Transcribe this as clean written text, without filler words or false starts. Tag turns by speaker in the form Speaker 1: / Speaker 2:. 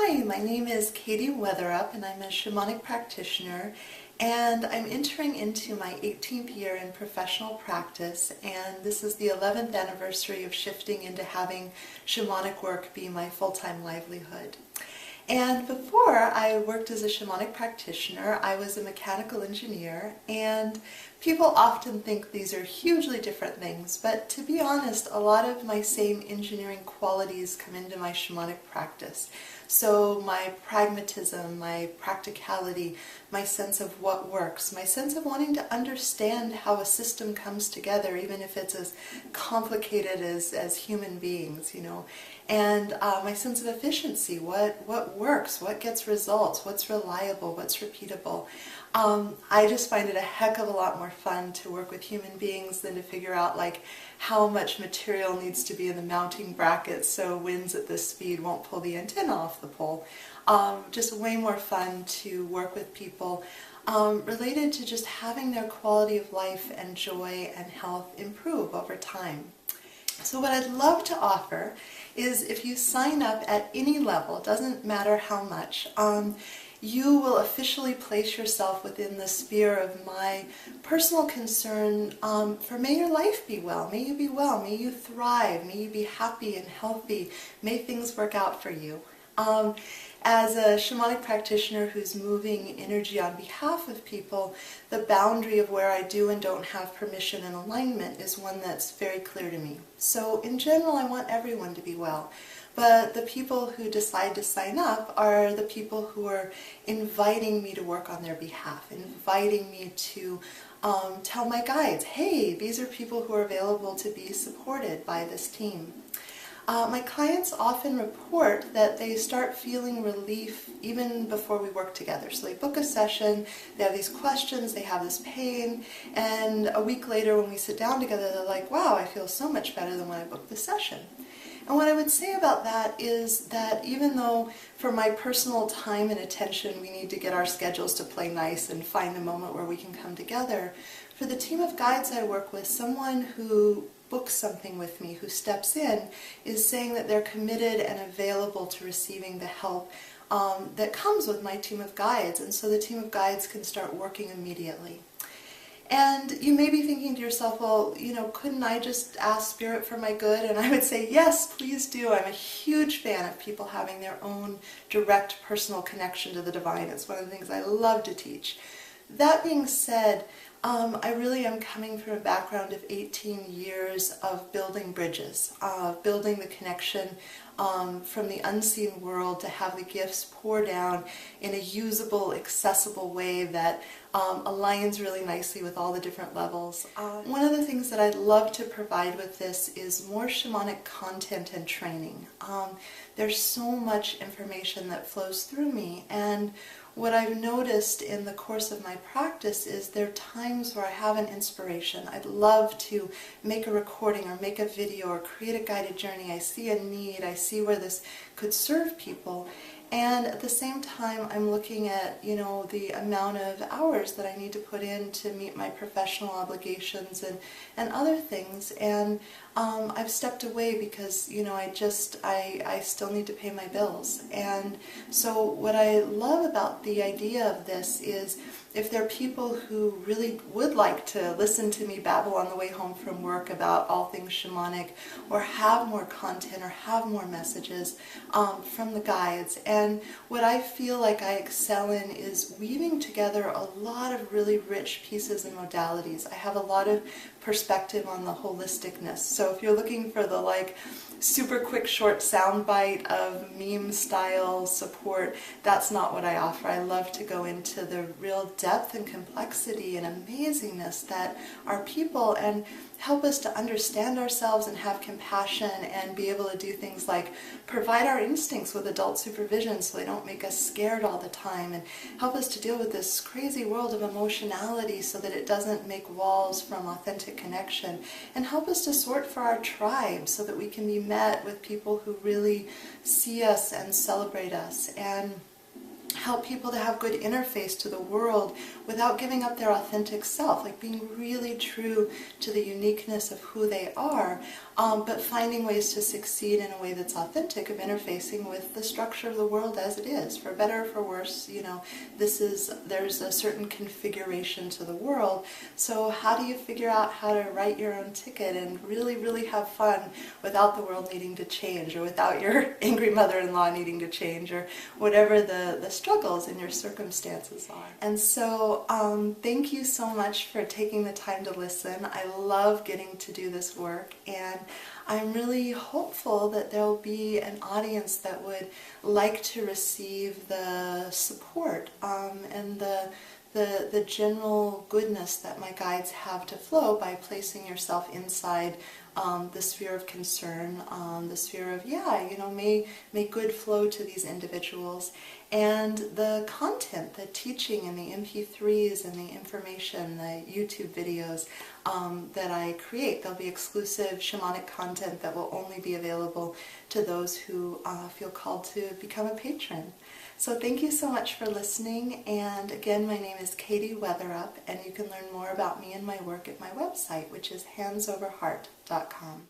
Speaker 1: Hi, my name is Katie Weatherup and I'm a shamanic practitioner, and I'm entering into my 18th year in professional practice, and this is the 11th anniversary of shifting into having shamanic work be my full-time livelihood. And before I worked as a shamanic practitioner, I was a mechanical engineer, and people often think these are hugely different things, but to be honest, a lot of my same engineering qualities come into my shamanic practice. So my pragmatism, my practicality, my sense of what works, my sense of wanting to understand how a system comes together, even if it's as complicated as human beings, and my sense of efficiency, what works, what gets results, what's reliable, what's repeatable. I just find it a heck of a lot more fun to work with human beings than to figure out how much material needs to be in the mounting brackets so winds at this speed won't pull the antenna off the pole. Just way more fun to work with people related to just having their quality of life and joy and health improve over time. So what I'd love to offer is, if you sign up at any level, it doesn't matter how much, you will officially place yourself within the sphere of my personal concern for may your life be well, may you be well, may you thrive, may you be happy and healthy, may things work out for you. As a shamanic practitioner who's moving energy on behalf of people, the boundary of where I do and don't have permission and alignment is one that's very clear to me. So in general, I want everyone to be well. But the people who decide to sign up are the people who are inviting me to work on their behalf, inviting me to tell my guides, hey, these are people who are available to be supported by this team. My clients often report that they start feeling relief even before we work together. So they book a session, they have these questions, they have this pain, and a week later when we sit down together, they're like, wow, I feel so much better than when I booked the session. And what I would say about that is that even though for my personal time and attention we need to get our schedules to play nice and find a moment where we can come together, for the team of guides I work with, someone who books something with me, who steps in, is saying that they're committed and available to receiving the help that comes with my team of guides, and so the team of guides can start working immediately. And you may be thinking to yourself, well, couldn't I just ask Spirit for my good? And I would say, yes, please do. I'm a huge fan of people having their own direct personal connection to the divine. It's one of the things I love to teach. That being said, I really am coming from a background of 18 years of building bridges, building the connection from the unseen world to have the gifts pour down in a usable, accessible way that aligns really nicely with all the different levels. One of the things that I'd love to provide with this is more shamanic content and training. There's so much information that flows through me, and what I've noticed in the course of my practice is there are times where I have an inspiration. I'd love to make a recording or make a video or create a guided journey. I see a need, I see where this could serve people. And at the same time, I'm looking at, the amount of hours that I need to put in to meet my professional obligations and other things. And I've stepped away because, I still need to pay my bills. And so what I love about the idea of this is, if there are people who really would like to listen to me babble on the way home from work about all things shamanic, or have more content or have more messages from the guides. And what I feel like I excel in is weaving together a lot of really rich pieces and modalities. I have a lot of perspective on the holisticness. So if you're looking for the super quick short soundbite of meme style support, that's not what I offer. I love to go into the real depth and complexity and amazingness that are people, and help us to understand ourselves and have compassion and be able to do things like provide our instincts with adult supervision so they don't make us scared all the time, and help us to deal with this crazy world of emotionality so that it doesn't make walls from authentic connection, and help us to sort for our tribe so that we can be met with people who really see us and celebrate us, and help people to have good interface to the world without giving up their authentic self, like being really true to the uniqueness of who they are, but finding ways to succeed in a way that's authentic, of interfacing with the structure of the world as it is, for better or for worse. There's a certain configuration to the world. So how do you figure out how to write your own ticket and really, really have fun without the world needing to change, or without your angry mother-in-law needing to change, or whatever the struggles in your circumstances are. And so thank you so much for taking the time to listen. I love getting to do this work, and I'm really hopeful that there'll be an audience that would like to receive the support and the general goodness that my guides have to flow by placing yourself inside the sphere of concern, the sphere of, may good flow to these individuals. And the content, the teaching and the MP3s and the information, the YouTube videos that I create, there'll be exclusive shamanic content that will only be available to those who feel called to become a patron. So thank you so much for listening, and again, my name is Katie Weatherup, and you can learn more about me and my work at my website, which is handsoverheart.com.